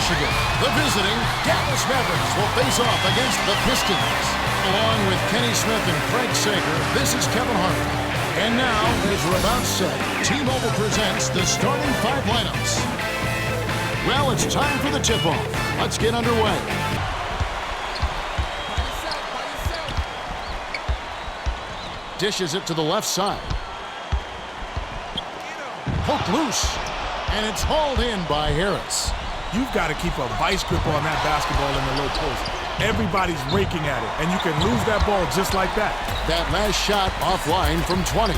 Michigan. The visiting Dallas Mavericks will face off against the Pistons. Along with Kenny Smith and Craig Sager, this is Kevin Harlan. And now, as we're about set, T-Mobile presents the starting 5 lineups. Well, it's time for the tip-off. Let's get underway. Dishes it to the left side. Poked loose. And it's hauled in by Harris. You've got to keep a vice grip on that basketball in the low post. Everybody's raking at it, and you can lose that ball just like that. That last shot offline from 20.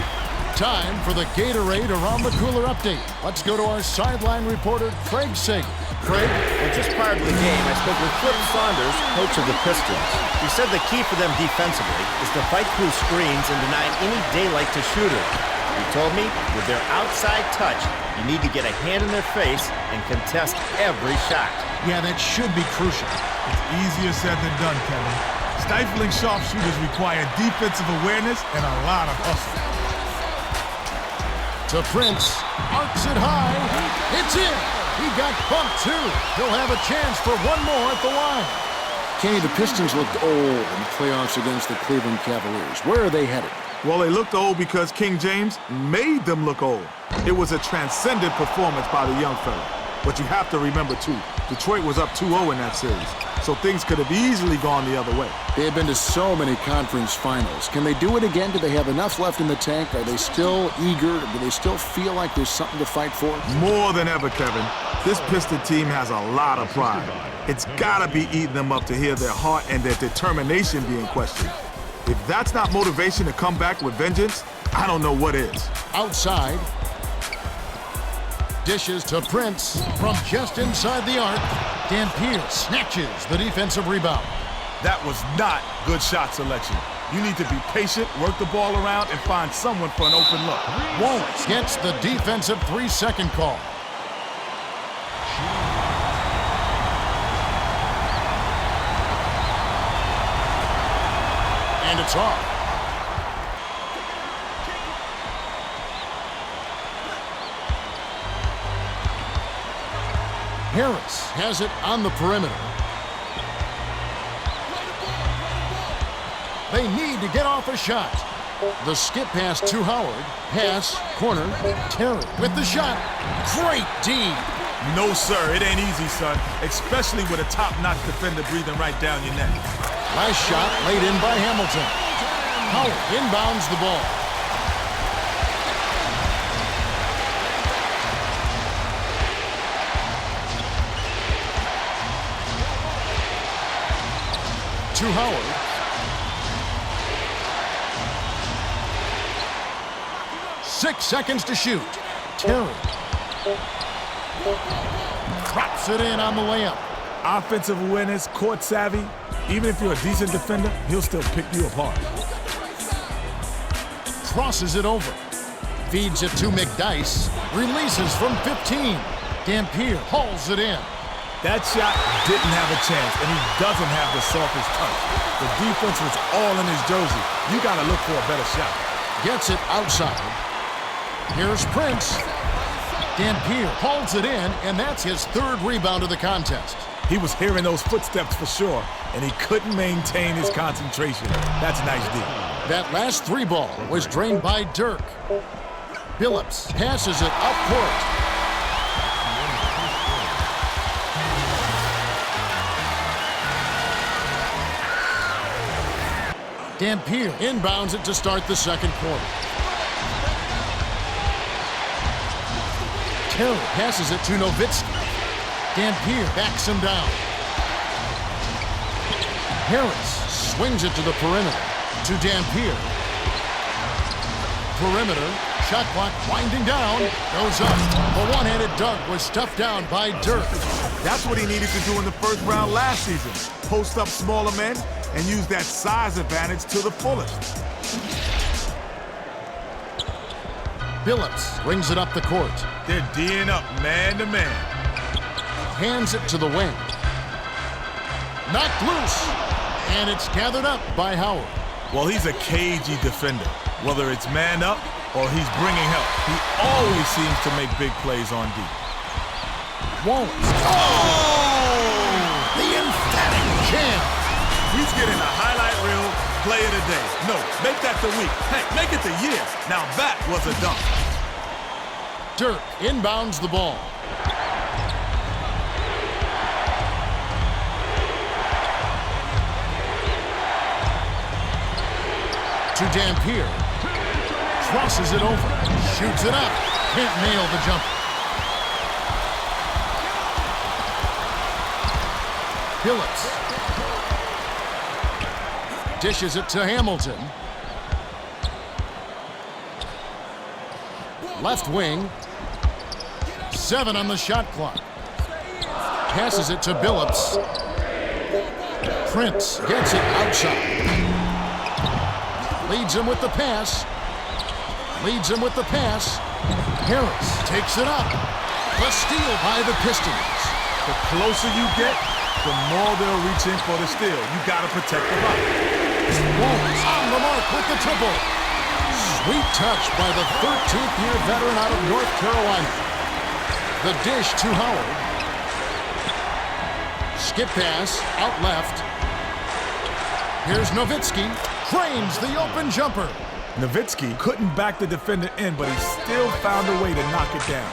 Time for the Gatorade Around the Cooler update. Let's go to our sideline reporter, Craig Sager. Craig? Well, just prior to the game, I spoke with Flip Saunders, coach of the Pistons. He said the key for them defensively is to fight through screens and deny any daylight to shooters. He told me, with their outside touch, you need to get a hand in their face and contest every shot. Yeah, that should be crucial. It's easier said than done, Kevin. Stifling sharpshooters require defensive awareness and a lot of hustle. To Prince, arcs it high, it's in! He got bumped too. He'll have a chance for one more at the line. Kenny, the Pistons looked old in the playoffs against the Cleveland Cavaliers. Where are they headed? Well, they looked old because King James made them look old. It was a transcendent performance by the young fella. But you have to remember, too, Detroit was up 2-0 in that series, so things could have easily gone the other way. They have been to so many conference finals. Can they do it again? Do they have enough left in the tank? Are they still eager? Do they still feel like there's something to fight for? More than ever, Kevin. This Piston team has a lot of pride. It's got to be eating them up to hear their heart and their determination being questioned. If that's not motivation to come back with vengeance, I don't know what is. Outside. Dishes to Prince from just inside the arc. Dampier snatches the defensive rebound. That was not good shot selection. You need to be patient, work the ball around, and find someone for an open look. Wallace gets the defensive 3-second call. And it's off. Harris has it on the perimeter. They need to get off a shot. The skip pass to Howard. Pass, corner, Terry with the shot. Great D. No, sir, it ain't easy, son, especially with a top-notch defender breathing right down your neck. Last shot laid in by Hamilton. Howard inbounds the ball. To Howard. Six seconds to shoot. Terry. Drops it in on the layup. Offensive awareness, court savvy. Even if you're a decent defender, he'll still pick you apart. Crosses it over. Feeds it to McDyess. Releases from 15. Dampier hauls it in. That shot didn't have a chance, and he doesn't have the softest touch. The defense was all in his jersey. You got to look for a better shot. Gets it outside. Here's Prince. Dampier hauls it in, and that's his 3rd rebound of the contest. He was hearing those footsteps for sure, and he couldn't maintain his concentration. That's nice D. That last 3 ball was drained by Dirk. Billups passes it up court. Dampier inbounds it to start the second quarter. Terry passes it to Nowitzki. Dampier backs him down. Harris swings it to the perimeter. To Dampier. Perimeter. Shot clock winding down. Goes up. The one-handed dunk was stuffed down by Dirk. That's what he needed to do in the first round last season. Post up smaller men and use that size advantage to the fullest. Billups brings it up the court. They're D'ing up man to man. Hands it to the wing. Knocked loose. And it's gathered up by Howard. Well, he's a cagey defender. Whether it's man up or he's bringing help, he always seems to make big plays on D. Wallace. Oh! getting a highlight reel play of the day. No, make that the week. Heck, make it the year. Now that was a dunk. Dirk inbounds the ball. To Dampier. Crosses it over. Shoots it up. Can't nail the jumper. Phillips. Dishes it to Hamilton. Left wing. 7 on the shot clock. Passes it to Billups. Prince gets it outside. Leads him with the pass. Leads him with the pass. Harris takes it up. The steal by the Pistons. The closer you get, the more they'll reach in for the steal. You got to protect the rock. Wallace on the mark with the triple. Sweet touch by the 13th-year veteran out of North Carolina. The dish to Howard. Skip pass, out left. Here's Nowitzki. Cranes the open jumper. Nowitzki couldn't back the defender in, but he still found a way to knock it down.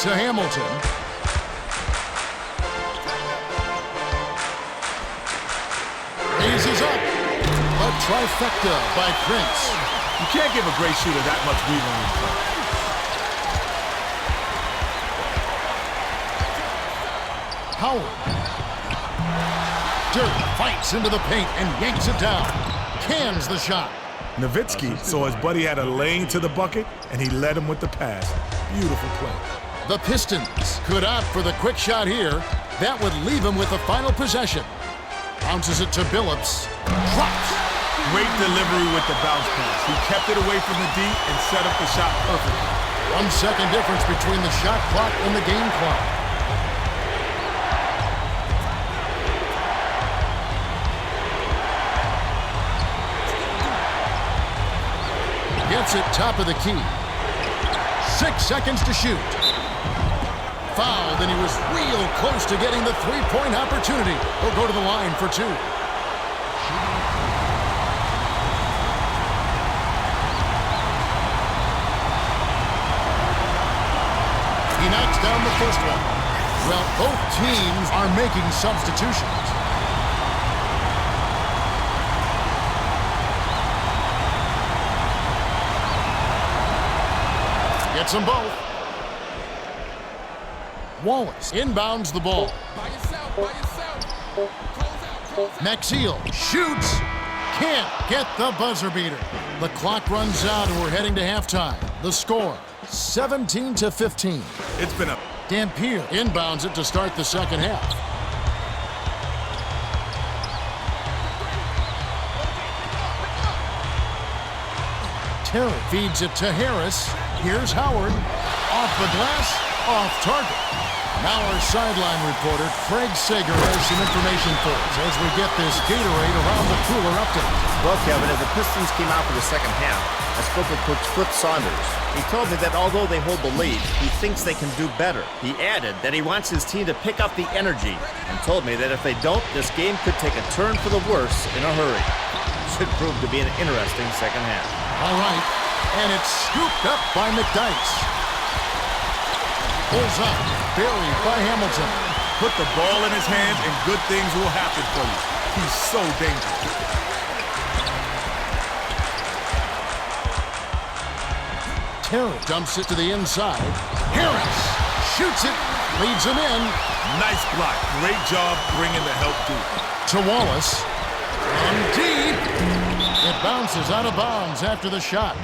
To Hamilton. Raises up. A trifecta by Prince. You can't give a great shooter that much breathing room. Howard. Dirk fights into the paint and yanks it down. Cans the shot. Nowitzki saw his buddy had a lane to the bucket, and he led him with the pass. Beautiful play. The Pistons could opt for the quick shot here. That would leave him with the final possession. Bounces it to Billups. Drops. Great delivery with the bounce pass. He kept it away from the D and set up the shot perfectly. 1 second difference between the shot clock and the game clock. Gets it top of the key. 6 seconds to shoot. Fouled, and he was real close to getting the three-point opportunity. He'll go to the line for 2. He knocks down the first one. Well, both teams are making substitutions. Gets them both. Wallace inbounds the ball. Maxiel shoots. Can't get the buzzer beater. The clock runs out and we're heading to halftime. The score, 17-15. It's been a... Dampier inbounds it to start the second half. Terry feeds it to Harris. Here's Howard. Off the glass, off target. Now our sideline reporter, Craig Sager, has some information for us as we get this Gatorade around the cooler update. Well, Kevin, as the Pistons came out for the second half, I spoke with Coach Flip Saunders. He told me that although they hold the lead, he thinks they can do better. He added that he wants his team to pick up the energy and told me that if they don't, this game could take a turn for the worse in a hurry. Should prove to be an interesting second half. All right, and it's scooped up by McDyess. Pulls up, buried by Hamilton. Put the ball in his hands and good things will happen for you. He's so dangerous. Terry dumps it to the inside. Harris shoots it, leads him in. Nice block. Great job bringing the help deep. To Wallace. From deep. It bounces out of bounds after the shot.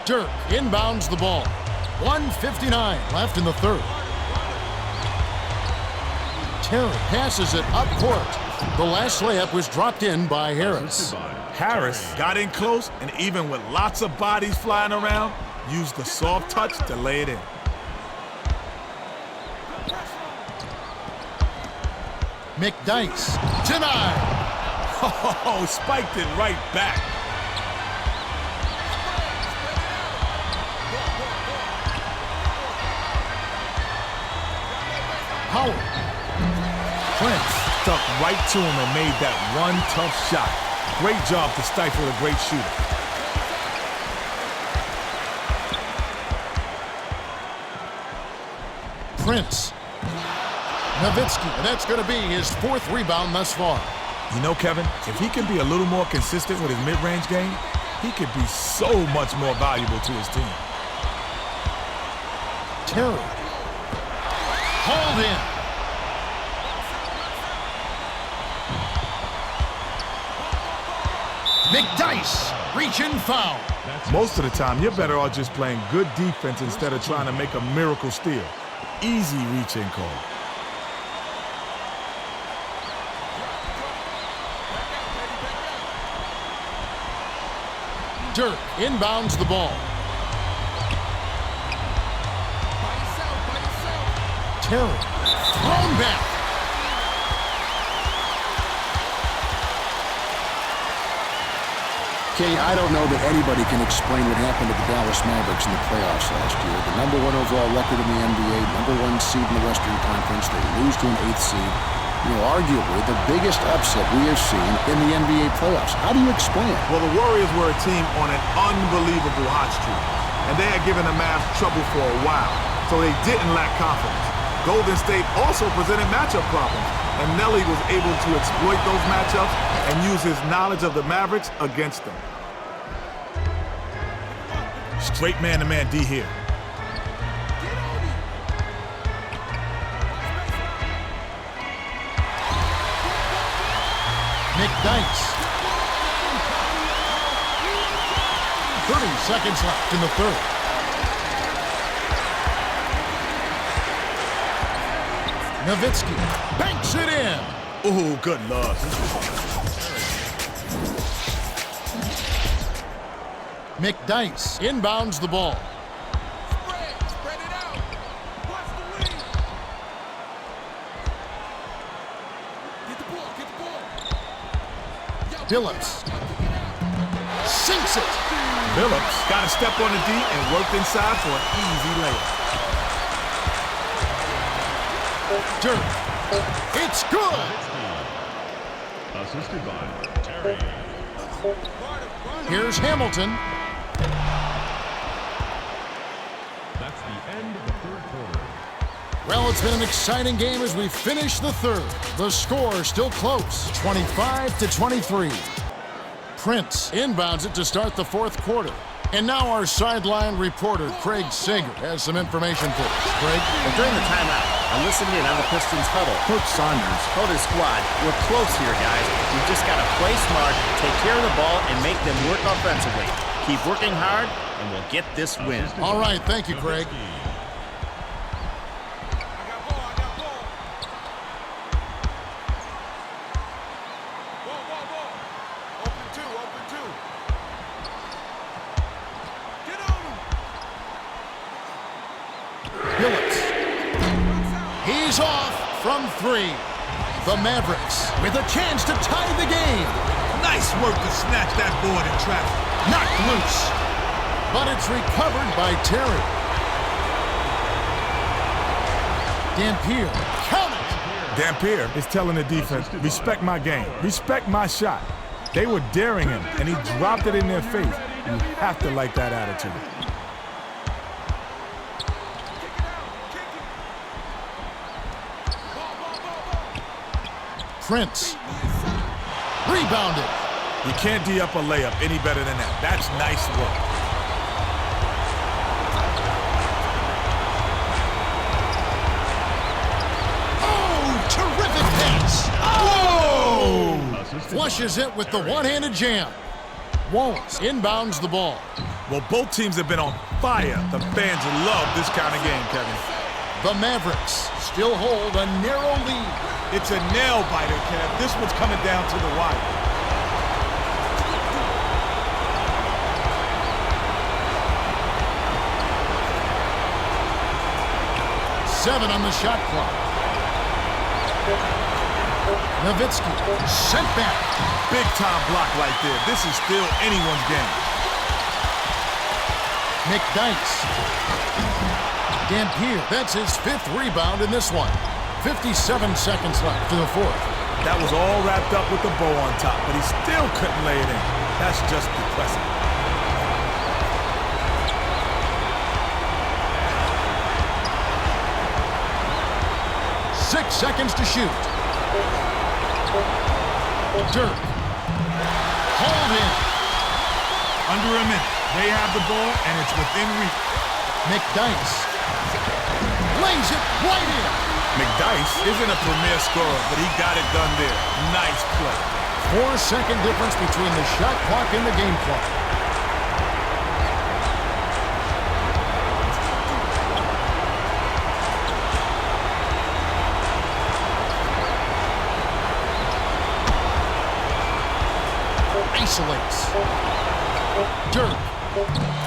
Dirk inbounds the ball. 1:59 left in the third. Terry passes it up court. The last layup was dropped in by Harris. Harris got in close, and even with lots of bodies flying around, used the soft touch to lay it in. McDyess denied. Oh, spiked it right back. Howard. Prince stuck right to him and made that one tough shot. Great job to stifle a great shooter. Prince. Nowitzki, and that's going to be his 4th rebound thus far. You know, Kevin, if he can be a little more consistent with his mid-range game, he could be so much more valuable to his team. Terry. Hauled in. McDyess, reach and foul. Most of the time, you're better off just playing good defense instead of trying to make a miracle steal. Easy reach-in call. Dirk inbounds the ball. Terry thrown back. Kay, I don't know that anybody can explain what happened to the Dallas Mavericks in the playoffs last year. The #1 overall record in the NBA, #1 seed in the Western Conference. They lose to an 8th seed. You know, arguably the biggest upset we have seen in the NBA playoffs. How do you explain it? Well, the Warriors were a team on an unbelievable hot streak, and they had given the Mavs trouble for a while, so they didn't lack confidence. Golden State also presented matchup problems, and Nelly was able to exploit those matchups and use his knowledge of the Mavericks against them. Straight man-to-man D here. McDyess. 30 seconds left in the 3rd. Nowitzki banks it in. Ooh, good luck. McDyess inbounds the ball. Spread it out. Watch the wing. Get the ball. Billups sinks it. Billups got to step on the D and worked inside for an easy layup. Dirk. It's good. Assisted by Terry. Here's Hamilton. That's the end of the 3rd quarter. Well, it's been an exciting game as we finish the 3rd. The score still close, 25-23. Prince inbounds it to start the 4th quarter. And now our sideline reporter, Craig Sager, has some information for us. Craig? Well, during the timeout, I listened in on the Pistons huddle. Coach Saunders told his squad, "We're close here, guys. We've just got to play smart, take care of the ball, and make them work offensively. Keep working hard, and we'll get this win." All right, thank you, Craig. Billups. He's off from 3. The Mavericks with a chance to tie the game. Nice work to snatch that board in traffic. Knocked loose. But it's recovered by Terry. Dampier. Count it. Dampier is telling the defense, respect my game, respect my shot. They were daring him, and he dropped it in their face. You have to like that attitude. Prince. Rebounded. You can't D up a layup any better than that. That's nice work. Oh, terrific pass. Oh! Flushes it with the one-handed jam. Wallace inbounds the ball. Well, both teams have been on fire. The fans love this kind of game, Kevin. The Mavericks still hold a narrow lead. It's a nail-biter, Kev. This one's coming down to the wire. Seven on the shot clock. Nowitzki sent back. Big-time block right there. This is still anyone's game. McDyess. Dampier, that's his 5th rebound in this one. 57 seconds left for the fourth. That was all wrapped up with the bow on top, but he still couldn't lay it in. That's just depressing. Six seconds to shoot. Dirk. Hold in. Under a minute. They have the ball, and it's within reach. McDyess. Lays it right in. McDyess isn't a premier scorer, but he got it done there. Nice play. 4-second difference between the shot clock and the game clock. Isolates. Dirk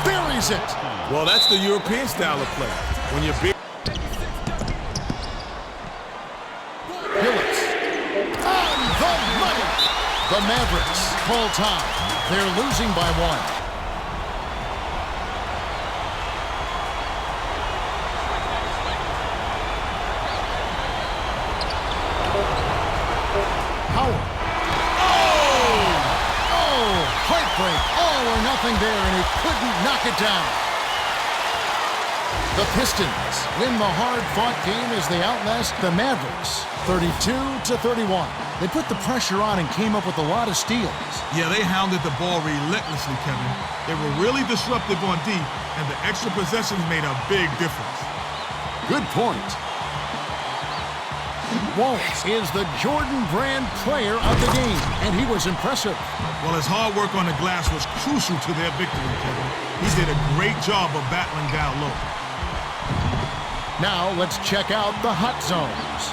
buries it. Well, that's the European style of play. When you're big. Phillips. On the money. The Mavericks call time. They're losing by 1. Howard. Heartbreak, all or nothing there, and he couldn't knock it down. The Pistons win the hard-fought game as they outlast the Mavericks, 32-31. They put the pressure on and came up with a lot of steals. Yeah, they hounded the ball relentlessly, Kevin. They were really disruptive on D, and the extra possessions made a big difference. Good point. Wallace is the Jordan Brand player of the game, and he was impressive. Well, his hard work on the glass was crucial to their victory, Kevin. He did a great job of battling down low. Now let's check out the hot zones.